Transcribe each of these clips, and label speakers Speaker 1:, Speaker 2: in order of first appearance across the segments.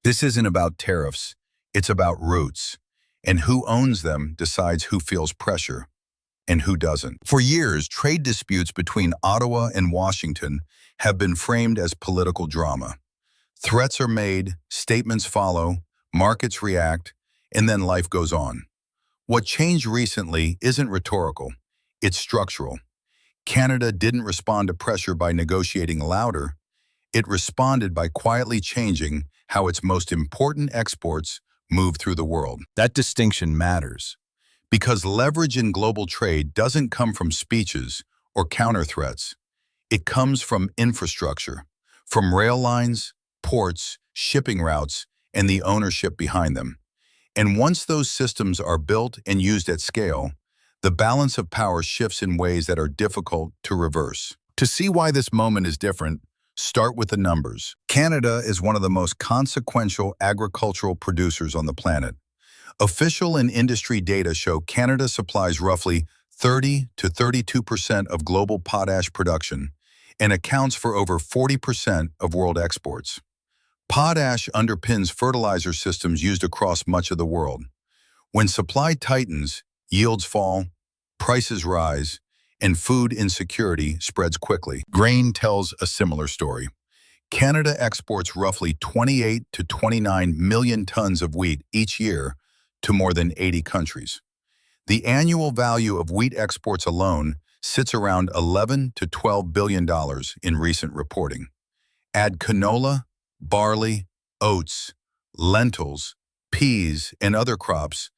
Speaker 1: This isn't about tariffs, it's about roots. And who owns them decides who feels pressure and who doesn't. For years, trade disputes between Ottawa and Washington have been framed as political drama. Threats are made, statements follow, markets react, and then life goes on. What changed recently isn't rhetorical, it's structural. Canada didn't respond to pressure by negotiating louder. It responded by quietly changing how its most important exports move through the world. That distinction matters, because leverage in global trade doesn't come from speeches or counter-threats. It comes from infrastructure, from rail lines, ports, shipping routes, and the ownership behind them. And once those systems are built and used at scale, the balance of power shifts in ways that are difficult to reverse. To see why this moment is different, start with the numbers. Canada is one of the most consequential agricultural producers on the planet. Official and industry data show Canada supplies roughly 30 to 32% of global potash production and accounts for over 40% of world exports. Potash underpins fertilizer systems used across much of the world. When supply tightens, yields fall, prices rise, and food insecurity spreads quickly. Grain tells a similar story. Canada exports roughly 28 to 29 million tons of wheat each year to more than 80 countries. The annual value of wheat exports alone sits around $11 to $12 billion in recent reporting. Add canola, barley, oats, lentils, peas, and other crops,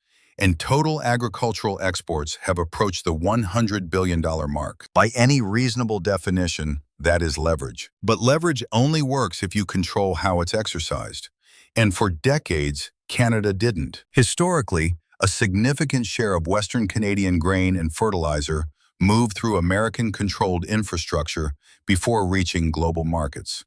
Speaker 1: and total agricultural exports have approached the $100 billion mark. By any reasonable definition, that is leverage. But leverage only works if you control how it's exercised. And for decades, Canada didn't. Historically, a significant share of Western Canadian grain and fertilizer moved through American-controlled infrastructure before reaching global markets.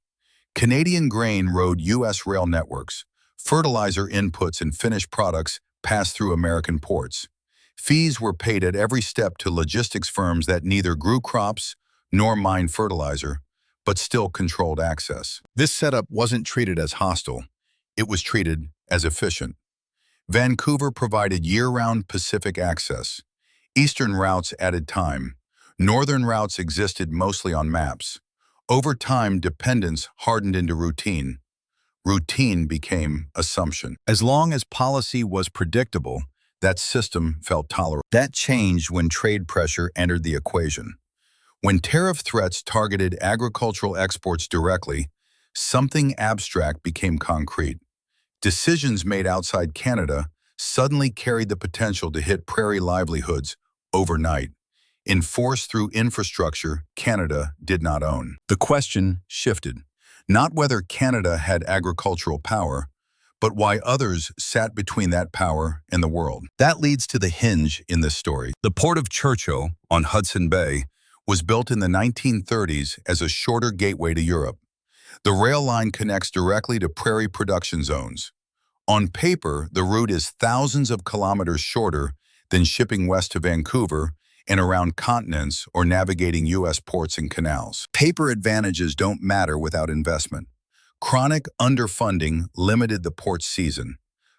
Speaker 1: Canadian grain rode U.S. rail networks. Fertilizer inputs and finished products passed through American ports. Fees were paid at every step to logistics firms that neither grew crops nor mined fertilizer, but still controlled access. This setup wasn't treated as hostile. It was treated as efficient. Vancouver provided year-round Pacific access. Eastern routes added time. Northern routes existed mostly on maps. Over time, dependence hardened into routine. Routine became assumption. As long as policy was predictable, that system felt tolerable. That changed when trade pressure entered the equation. When tariff threats targeted agricultural exports directly, something abstract became concrete. Decisions made outside Canada suddenly carried the potential to hit prairie livelihoods overnight, enforced through infrastructure Canada did not own. The question shifted. Not whether Canada had agricultural power, but why others sat between that power and the world. That leads to the hinge in this story. The Port of Churchill on Hudson Bay was built in the 1930s as a shorter gateway to Europe. The rail line connects directly to prairie production zones. On paper, the route is thousands of kilometers shorter than shipping west to Vancouver and around continents or navigating U.S. ports and canals. Paper advantages don't matter without investment. Chronic underfunding limited the port's season.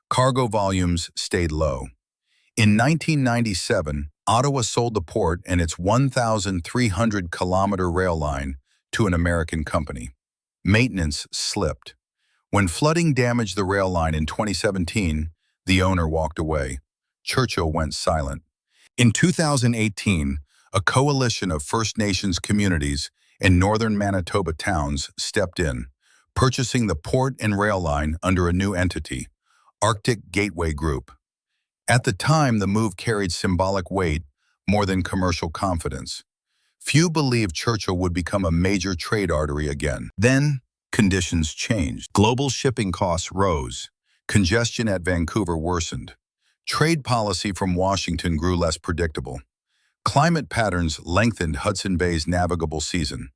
Speaker 1: Cargo volumes stayed low. In 1997, Ottawa sold the port and its 1,300-kilometer rail line to an American company. Maintenance slipped. When flooding damaged the rail line in 2017, the owner walked away. Churchill went silent. In 2018, a coalition of First Nations communities and northern Manitoba towns stepped in, purchasing the port and rail line under a new entity, Arctic Gateway Group. At the time, the move carried symbolic weight more than commercial confidence. Few believed Churchill would become a major trade artery again. Then, conditions changed. Global shipping costs rose. Congestion at Vancouver worsened. Trade policy from Washington grew less predictable. Climate patterns lengthened Hudson Bay's navigable season.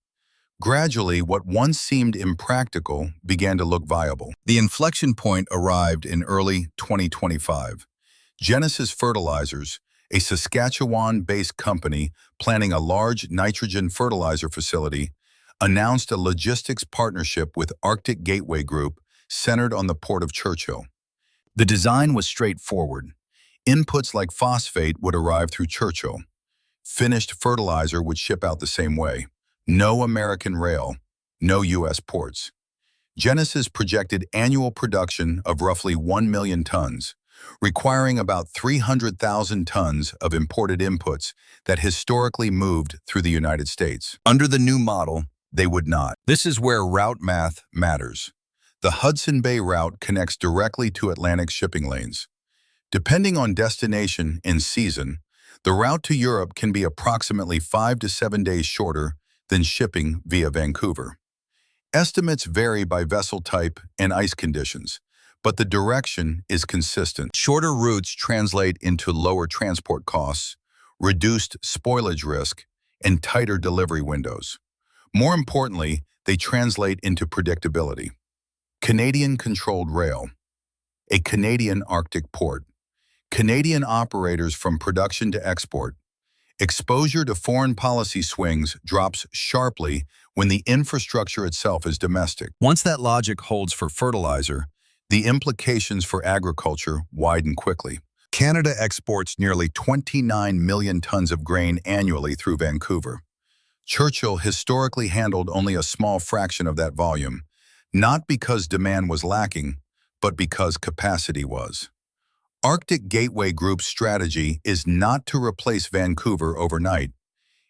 Speaker 1: Gradually, what once seemed impractical began to look viable. The inflection point arrived in early 2025. Genesis Fertilizers, a Saskatchewan-based company planning a large nitrogen fertilizer facility, announced a logistics partnership with Arctic Gateway Group centered on the Port of Churchill. The design was straightforward. Inputs like phosphate would arrive through Churchill. Finished fertilizer would ship out the same way. No American rail, no U.S. ports. Genesis projected annual production of roughly 1 million tons, requiring about 300,000 tons of imported inputs that historically moved through the United States. Under the new model, they would not. This is where route math matters. The Hudson Bay route connects directly to Atlantic shipping lanes. Depending on destination and season, the route to Europe can be approximately 5 to 7 days shorter than shipping via Vancouver. Estimates vary by vessel type and ice conditions, but the direction is consistent. Shorter routes translate into lower transport costs, reduced spoilage risk, and tighter delivery windows. More importantly, they translate into predictability. Canadian-controlled rail, a Canadian Arctic port. Canadian operators from production to export. Exposure to foreign policy swings drops sharply when the infrastructure itself is domestic. Once that logic holds for fertilizer, the implications for agriculture widen quickly. Canada exports nearly 29 million tons of grain annually through Vancouver. Churchill historically handled only a small fraction of that volume, not because demand was lacking, but because capacity was. Arctic Gateway Group's strategy is not to replace Vancouver overnight.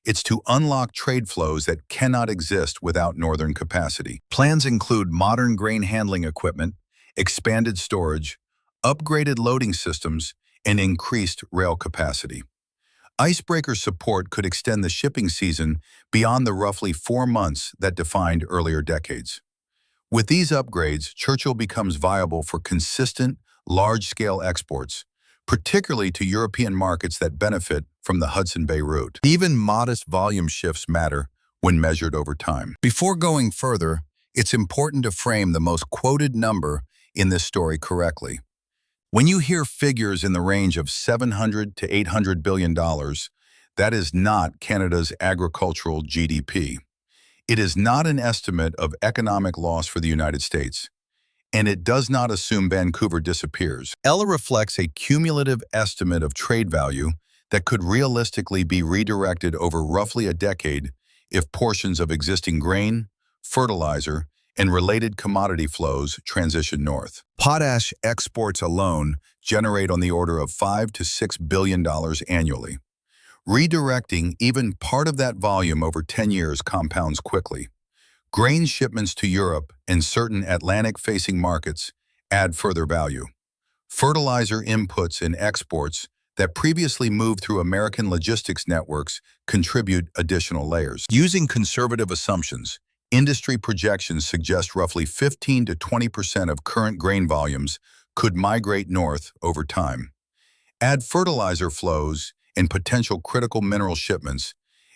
Speaker 1: It's to unlock trade flows that cannot exist without northern capacity. Plans include modern grain handling equipment, expanded storage, upgraded loading systems, and increased rail capacity. Icebreaker support could extend the shipping season beyond the roughly 4 months that defined earlier decades. With these upgrades, Churchill becomes viable for consistent, large-scale exports, particularly to European markets that benefit from the Hudson Bay route. Even modest volume shifts matter when measured over time. Before going further, it's important to frame the most quoted number in this story correctly. When you hear figures in the range of $700 to $800 billion, that is not Canada's agricultural GDP. It is not an estimate of economic loss for the United States, and it does not assume Vancouver disappears. ELA reflects a cumulative estimate of trade value that could realistically be redirected over roughly a decade if portions of existing grain, fertilizer, and related commodity flows transition north. Potash exports alone generate on the order of $5 to $6 billion annually. Redirecting even part of that volume over 10 years compounds quickly. Grain shipments to Europe and certain Atlantic-facing markets add further value. Fertilizer inputs and exports that previously moved through American logistics networks contribute additional layers. Using conservative assumptions, industry projections suggest roughly 15 to 20% of current grain volumes could migrate north over time. Add fertilizer flows and potential critical mineral shipments,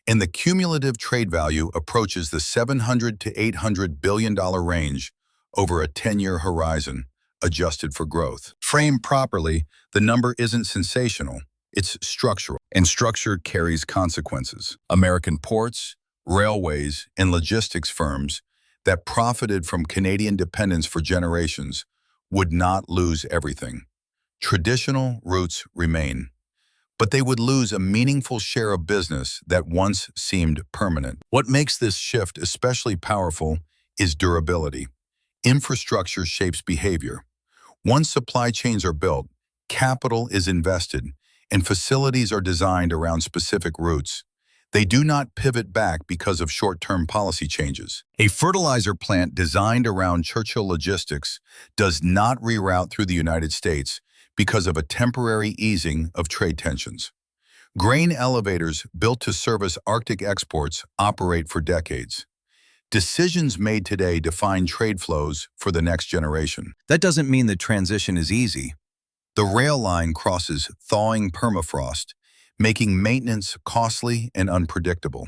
Speaker 1: and the cumulative trade value approaches the $700 to $800 billion range over a 10-year horizon, adjusted for growth. Framed properly, the number isn't sensational, it's structural, and structure carries consequences. American ports, railways, and logistics firms that profited from Canadian dependence for generations would not lose everything. Traditional routes remain, but they would lose a meaningful share of business that once seemed permanent. What makes this shift especially powerful is durability. Infrastructure shapes behavior. Once supply chains are built, capital is invested, and facilities are designed around specific routes. They do not pivot back because of short-term policy changes. A fertilizer plant designed around Churchill logistics does not reroute through the United States because of a temporary easing of trade tensions. Grain elevators built to service Arctic exports operate for decades. Decisions made today define trade flows for the next generation. That doesn't mean the transition is easy. The rail line crosses thawing permafrost, making maintenance costly and unpredictable.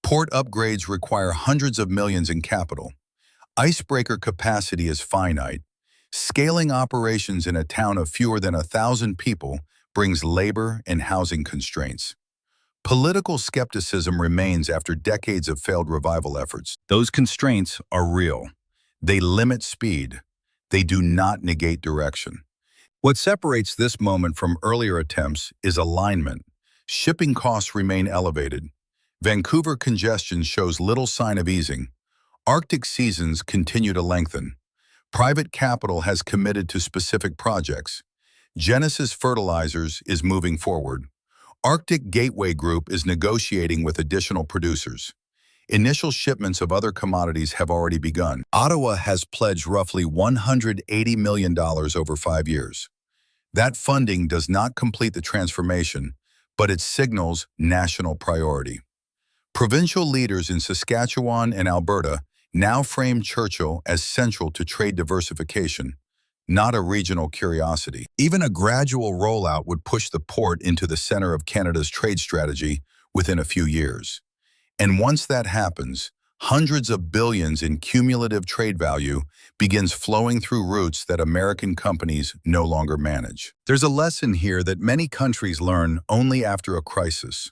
Speaker 1: Port upgrades require hundreds of millions in capital. Icebreaker capacity is finite. Scaling operations in a town of fewer than 1,000 people brings labor and housing constraints. Political skepticism remains after decades of failed revival efforts. Those constraints are real. They limit speed. They do not negate direction. What separates this moment from earlier attempts is alignment. Shipping costs remain elevated. Vancouver congestion shows little sign of easing. Arctic seasons continue to lengthen. Private capital has committed to specific projects. Genesis Fertilizers is moving forward. Arctic Gateway Group is negotiating with additional producers. Initial shipments of other commodities have already begun. Ottawa has pledged roughly $180 million over 5 years. That funding does not complete the transformation, but it signals national priority. Provincial leaders in Saskatchewan and Alberta now frame Churchill as central to trade diversification, not a regional curiosity. Even a gradual rollout would push the port into the center of Canada's trade strategy within a few years. And once that happens, hundreds of billions in cumulative trade value begins flowing through routes that American companies no longer manage. There's a lesson here that many countries learn only after a crisis.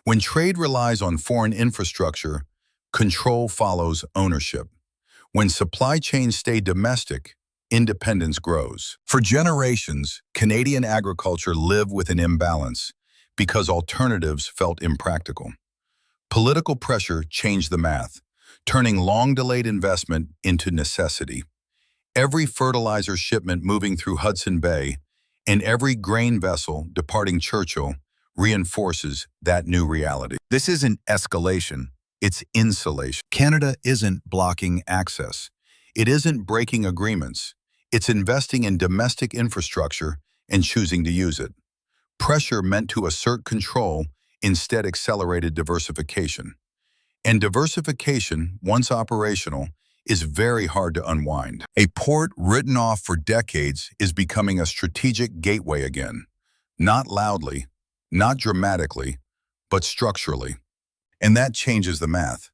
Speaker 1: When trade relies on foreign infrastructure, control follows ownership. When supply chains stay domestic, independence grows. For generations, Canadian agriculture lived with an imbalance because alternatives felt impractical. Political pressure changed the math, turning long-delayed investment into necessity. Every fertilizer shipment moving through Hudson Bay and every grain vessel departing Churchill reinforces that new reality. This isn't escalation, it's insulation. Canada isn't blocking access. It isn't breaking agreements. It's investing in domestic infrastructure and choosing to use it. Pressure meant to assert control instead accelerated diversification. And diversification, once operational, is very hard to unwind. A port written off for decades is becoming a strategic gateway again. Not loudly, not dramatically, but structurally. And that changes the math.